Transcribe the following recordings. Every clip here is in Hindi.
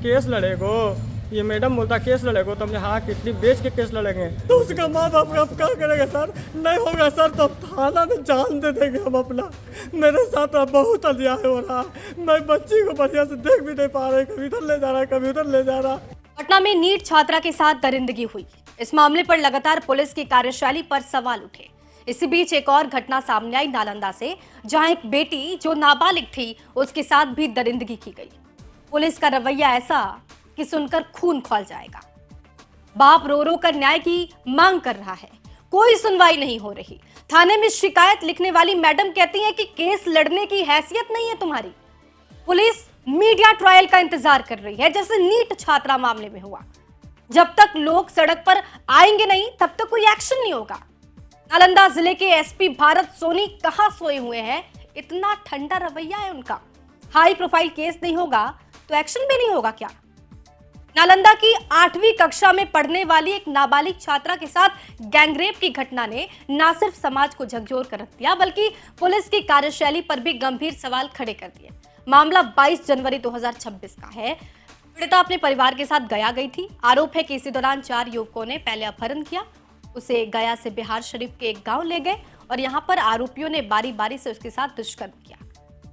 केस लड़ेगो? ये मैडम बोलता केस लड़ेगो, तो हमने हाँ किडनी बेच के केस लड़ेंगे। तो उसका माँ बाप अब क्या करेगा सर? नहीं होगा सर तो थाना में जान दे देंगे हम अपना। मेरे साथ अब बहुत अन्याय हो रहा है, मैं बच्ची को बढ़िया से देख भी नहीं पा रही, कभी इधर ले जा रहा है कभी उधर ले जा रहा। पटना में नीट छात्रा के साथ दरिंदगी हुई। इस मामले पर लगातार पुलिस की कार्यशैली पर सवाल उठे। इसी बीच एक और घटना सामने आई नालंदा से, जहां एक बेटी जो नाबालिग थी उसके साथ भी दरिंदगी की गई। पुलिस का रवैया ऐसा कि सुनकर खून खौल जाएगा। बाप रो रो कर न्याय की मांग कर रहा है, कोई सुनवाई नहीं हो रही। थाने में शिकायत लिखने वाली मैडम कहती है कि केस लड़ने की हैसियत नहीं है तुम्हारी। पुलिस मीडिया ट्रायल का इंतजार कर रही है, जैसे नीट छात्रा मामले में हुआ। जब तक लोग सड़क पर आएंगे नहीं तब तक कोई एक्शन नहीं होगा। नालंदा जिले के एसपी भारत सोनी कहां सोए हुए हैं, इतना ठंडा रवैया है उनका। हाई प्रोफाइल केस नहीं होगा तो एक्शन भी नहीं होगा क्या? नालंदा की 8वीं कक्षा में पढ़ने वाली एक नाबालिग छात्रा के साथ गैंगरेप की घटना ने न सिर्फ समाज को झकझोर कर रख दिया, बल्कि पुलिस की कार्यशैली पर भी गंभीर सवाल खड़े कर दिए। मामला 22 जनवरी 2026 का है। पीड़िता अपने परिवार के साथ गया गई थी। आरोप है कि इसी दौरान 4 युवकों ने पहले अपहरण किया, उसे गया से बिहार शरीफ के एक गांव ले गए और यहां पर आरोपियों ने बारी बारी से उसके साथ दुष्कर्म किया।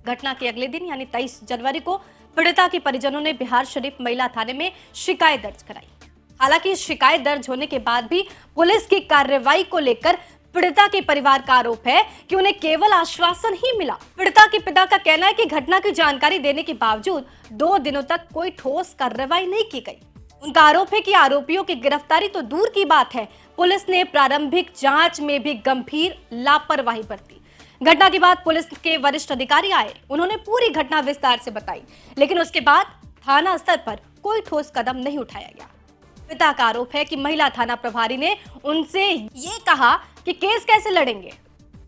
घटना के अगले दिन यानी 23 जनवरी को पीड़िता के परिजनों ने बिहार शरीफ महिला थाने में शिकायत दर्ज कराई। हालांकि शिकायत दर्ज होने के बाद भी पुलिस की कार्रवाई को लेकर पीड़िता के परिवार का आरोप है कि उन्हें केवल आश्वासन ही मिला। पीड़िता के पिता का कहना है कि घटना की जानकारी देने के बावजूद 2 दिनों तक कोई ठोस कार्रवाई नहीं की गई। उनका आरोप है कि आरोपियों की गिरफ्तारी तो दूर की बात है, पुलिस ने प्रारंभिक जांच में भी गंभीर लापरवाही बरती। घटना के बाद पुलिस के वरिष्ठ अधिकारी आए, उन्होंने पूरी घटना विस्तार से बताई, लेकिन उसके बाद थाना स्तर पर कोई ठोस कदम नहीं उठाया गया। पिता का आरोप है कि महिला थाना प्रभारी ने उनसे ये कहा कि केस कैसे लड़ेंगे।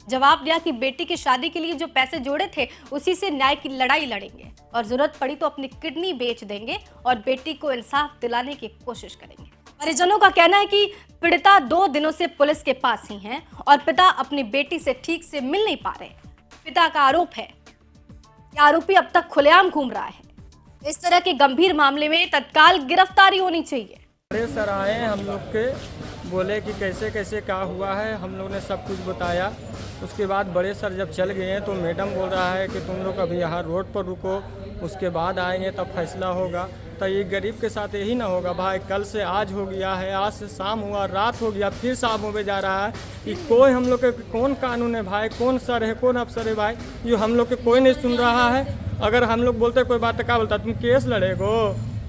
जवाब दिया कि बेटी की शादी के लिए जो पैसे जोड़े थे उसी से न्याय की लड़ाई लड़ेंगे और जरूरत पड़ी तो अपनी किडनी बेच देंगे और बेटी को इंसाफ दिलाने की कोशिश करेंगे। परिजनों का कहना है कि पीड़िता 2 दिनों से पुलिस के पास ही हैं और पिता अपनी बेटी से ठीक से मिल नहीं पा रहे। पिता का आरोप है कि आरोपी अब तक खुलेआम घूम रहा है। इस तरह के गंभीर मामले में तत्काल गिरफ्तारी होनी चाहिए। बड़े सर आए हम लोग के, बोले कि कैसे कैसे क्या हुआ है, हम लोग ने सब कुछ बताया। उसके बाद बड़े सर जब चल गए हैं तो मैडम बोल रहा है कि तुम लोग अभी यहाँ रोड पर रुको, उसके बाद आएंगे तब फैसला होगा। तो ये गरीब के साथ यही ना होगा भाई। कल से आज हो गया है, आज से शाम हुआ, रात हो गया, फिर शाम होने जा रहा है कि कोई हम लोग के कौन कानून है भाई, कौन सर है, कौन अफसर है भाई, ये हम लोग के कोई नहीं सुन रहा है। अगर हम लोग बोलते कोई बात तो क्या बोलता, तुम केस लड़ेगो?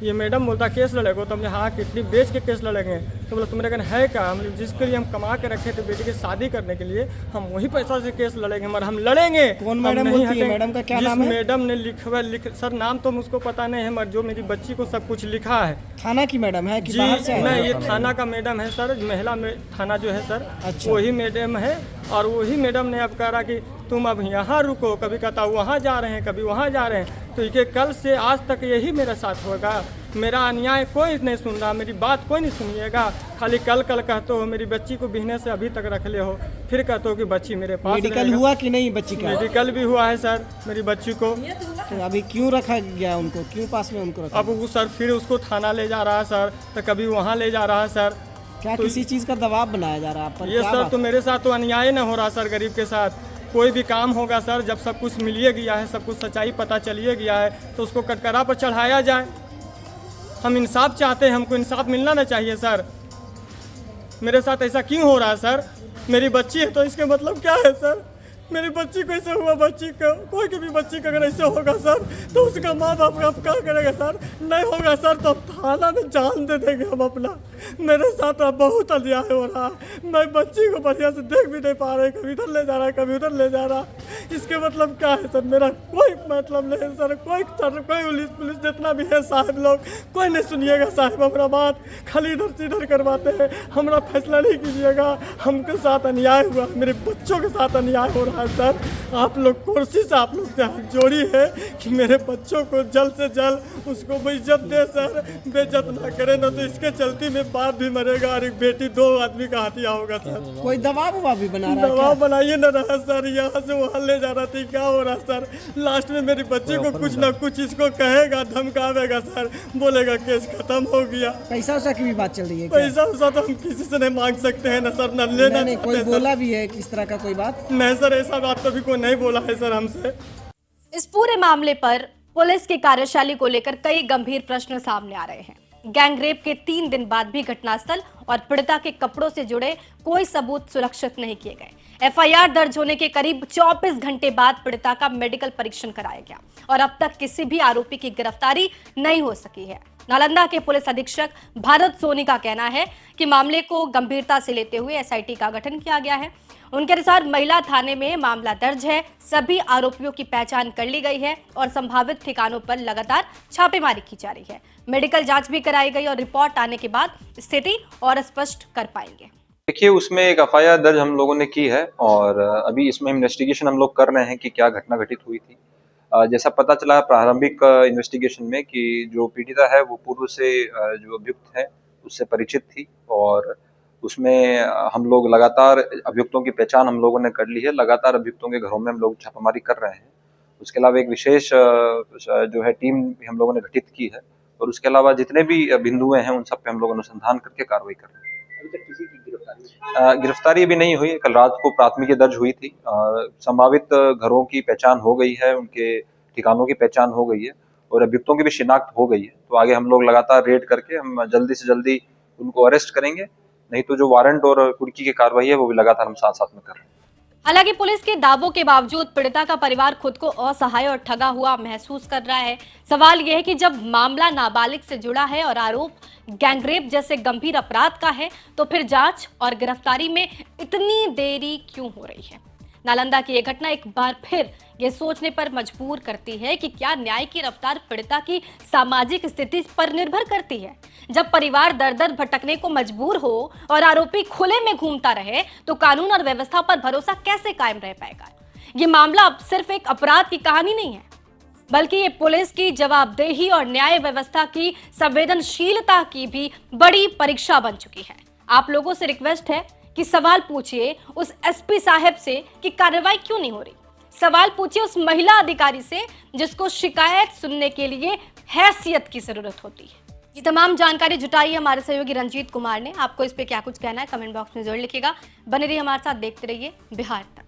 ये मैडम बोलता केस लड़ेगो, तो हमने हाँ किडनी बेच के केस लड़ेंगे। तो बोला तुम्हारे कहना है क्या? हम जिसके लिए हम कमा के रखे थे बेटी की शादी करने के लिए, हम वही पैसा से केस लड़ेंगे, मगर हम लड़ेंगे। कौन मैडम बोलती है? मैडम का क्या नाम है? मैडम ने सर नाम तो मुझको पता नहीं है, मगर जो मेरी बच्ची को सब कुछ लिखा है। थाना की मैडम है कि जी बाहर से? नहीं, ये थाना का मैडम है सर, महिला थाना जो है सर। अच्छा। वही मैडम है और वही मैडम ने अब कह रहा कि तुम अब यहाँ रुको, कभी कहता वहाँ जा रहे हैं, कभी वहाँ जा रहे हैं। तो ये कल से आज तक यही मेरे साथ होगा। मेरा अन्याय कोई नहीं सुन रहा, मेरी बात कोई नहीं सुनिएगा। खाली कल कहते हो मेरी बच्ची को बिहने से अभी तक रख ले हो, फिर कहते हो कि बच्ची मेरे पास। मेडिकल हुआ कि नहीं बच्ची का? मेडिकल भी हुआ है सर मेरी बच्ची को। तो अभी क्यों रखा गया उनको, क्यों पास में उनको रखा? अब वो सर फिर उसको थाना ले जा रहा है सर, तो कभी वहाँ ले जा रहा है सर। क्या तो किसी चीज़ का दबाव बनाया जा रहा है आप पर? ये क्या सर बात? तो मेरे साथ तो अन्याय न हो रहा सर, गरीब के साथ। कोई भी काम होगा सर, जब सब कुछ मिलिए गया है, सब कुछ सच्चाई पता चलिए गया है, तो उसको कटकरा पर चढ़ाया जाए। हम इंसाफ चाहते हैं, हमको इंसाफ मिलना ना चाहिए सर। मेरे साथ ऐसा क्यों हो रहा है सर? मेरी बच्ची है तो इसका मतलब क्या है सर? मेरी बच्ची को ऐसा हुआ, बच्ची को कोई की भी बच्ची का अगर ऐसा होगा सर तो उसका माँ बाप अब क्या करेगा सर? नहीं होगा सर तो थाना में जान दे देंगे हम अपना। मेरे साथ अब बहुत अन्याय हो रहा है, मैं बच्ची को बढ़िया से देख भी नहीं पा रही, कभी इधर ले जा रहा है कभी उधर ले जा रहा। इसके मतलब क्या है सर? मेरा कोई मतलब नहीं है सर, कोई पुलिस जितना भी है साहब लोग, कोई नहीं सुनिएगा साहब हमारा बात, खाली इधर से इधर करवाते हैं। हमारा फैसला नहीं कीजिएगा। हमके साथ अन्याय हुआ, मेरे बच्चों के साथ अन्याय हो रहा है रहा सर। आप लोग कोशिश आप लोग से हाथ जोड़ी है कि मेरे बच्चों को जल्द से जल्द उसको इज्जत दे सर, बेइज्जत ना करे, ना तो इसके चलते में बाप भी मरेगा और एक बेटी, 2 आदमी का हत्या होगा सर। कोई दबाव उबाव भी बना रहा है दबाव बनाइए ना रहा सर, यहाँ से वहाँ ले जा रहा था, क्या हो रहा सर। लास्ट में मेरी बच्ची को कुछ ना कुछ इसको कहेगा, धमकावेगा सर, बोलेगा केस खत्म हो गया। पैसा वैसा की भी बात चल रही है क्या? पैसा वैसा तो हम किसी से नहीं मांग सकते हैं ना सर, न लेना। नहीं, कोई बोला भी है किस तरह का कोई बात? नहीं सर, ऐसा बात कभी कोई नहीं बोला है सर हमसे। इस पूरे मामले पर पुलिस की कार्यशैली को लेकर कई गंभीर प्रश्न सामने आ रहे हैं। गैंगरेप के 3 दिन बाद भी घटनास्थल और पीड़िता के कपड़ों से जुड़े कोई सबूत सुरक्षित नहीं किए गए। एफआईआर दर्ज होने के करीब 24 घंटे बाद पीड़िता का मेडिकल परीक्षण कराया गया और अब तक किसी भी आरोपी की गिरफ्तारी नहीं हो सकी है। नालंदा के पुलिस अधीक्षक भारत सोनी का कहना है कि मामले को गंभीरता से लेते हुए एसआईटी का गठन किया गया है। उनके अनुसार महिला थाने में मामला दर्ज है, सभी आरोपियों की पहचान कर ली गई है और संभावित ठिकानों पर लगातार छापेमारी की जा रही है। मेडिकल जांच भी कराई गई और रिपोर्ट आने के बाद स्थिति और स्पष्ट कर पाएंगे। देखिए, उसमें एक एफआईआर दर्ज हम लोगों ने की है और अभी इसमें इन्वेस्टिगेशन हम लोग कर रहे हैं कि क्या घटना घटित हुई थी। जैसा पता चला प्रारंभिक इन्वेस्टिगेशन में कि जो पीड़िता है वो पूर्व से जो अभियुक्त है उससे परिचित थी और उसमें हम लोग लगातार अभियुक्तों की पहचान हम लोगों ने कर ली है। लगातार अभियुक्तों के घरों में हम लोग छापामारी कर रहे हैं। उसके अलावा एक विशेष जो है टीम भी हम लोगों ने गठित की है और उसके अलावा जितने भी बिंदु हैं उन सब पे हम लोग अनुसंधान करके कार्रवाई कर रहे हैं। अभी तक किसी की गिरफ्तारी अभी नहीं हुई। कल रात को प्राथमिकी दर्ज हुई थी। संभावित घरों की पहचान हो गई है, उनके ठिकानों की पहचान हो गई है और अभियुक्तों की भी शिनाख्त हो गई है। तो आगे हम लोग लगातार रेड करके हम जल्दी से जल्दी उनको अरेस्ट करेंगे, नहीं तो जो वारंट और कुर्की की कार्रवाई है वो भी लगातार हम साथ साथ में कर रहे हैं। हालांकि पुलिस के दावों के बावजूद पीड़िता का परिवार खुद को असहाय और ठगा हुआ महसूस कर रहा है। सवाल यह है कि जब मामला नाबालिग से जुड़ा है और आरोप गैंगरेप जैसे गंभीर अपराध का है तो फिर जांच और गिरफ्तारी में इतनी देरी क्यों हो रही है। नालंदा की यह घटना एक बार फिर ये सोचने पर मजबूर करती है कि क्या न्याय की रफ्तार पीड़िता की सामाजिक स्थिति पर निर्भर करती है। जब परिवार दर दर भटकने को मजबूर हो और आरोपी खुले में घूमता रहे तो कानून और व्यवस्था पर भरोसा कैसे कायम रह पाएगा। ये मामला अब सिर्फ एक अपराध की कहानी नहीं है, बल्कि ये पुलिस की जवाबदेही और न्याय व्यवस्था की संवेदनशीलता की भी बड़ी परीक्षा बन चुकी है। आप लोगों से रिक्वेस्ट है कि सवाल पूछिए उस एसपी साहब से कि कार्रवाई क्यों नहीं हो रही। सवाल पूछिए उस महिला अधिकारी से जिसको शिकायत सुनने के लिए हैसियत की जरूरत होती है। ये तमाम जानकारी जुटाई है हमारे सहयोगी रंजीत कुमार ने। आपको इस पे क्या कुछ कहना है कमेंट बॉक्स में जरूर लिखिएगा। बने रहिए हमारे साथ, देखते रहिए बिहार तक।